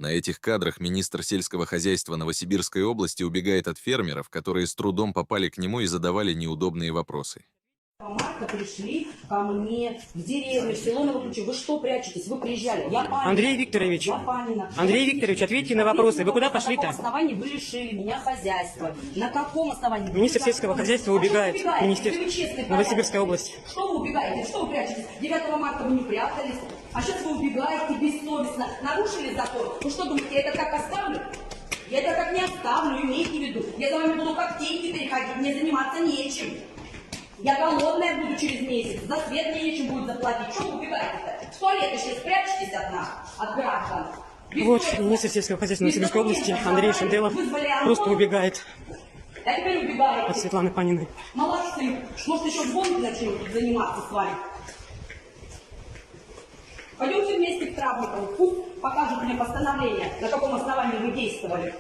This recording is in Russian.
На этих кадрах министр сельского хозяйства Новосибирской области убегает от фермеров, которые с трудом попали к нему и задавали неудобные вопросы. Марта пришли ко мне в деревню, в село Новокучево. Вы что прячетесь? Вы приезжали. Я Панина. Андрей Викторович, Я Панина. Андрей Викторович, ответьте на вопросы. Вы куда пошли-то? На каком основании вы лишили меня хозяйства? На каком основании? Министр сельского хозяйства убегает. Министерство Вы честный, Новосибирской порядочный. области. Что вы убегаете? Что вы прячетесь? 9 марта вы не прятались, а сейчас вы убегаете бессовестно. Нарушили закон. Вы что думаете, я это так оставлю? Я это так не оставлю, имейте в виду. Я за вами буду как тень теперь ходить, мне заниматься нечем. Я голодная буду через месяц, за свет мне нечем будет заплатить. Что вы убегаете-то? В туалет еще спрячетесь от нас, от граждан. Вот министр сельского хозяйства Новосибирской области Андрей Шенделов просто убегает А теперь убегаете. от Светланы Паниной. Молодцы. Может, еще в гонке начнем заниматься с вами. Пойдемте вместе к травнику. Пусть покажут мне постановление, на каком основании вы действовали.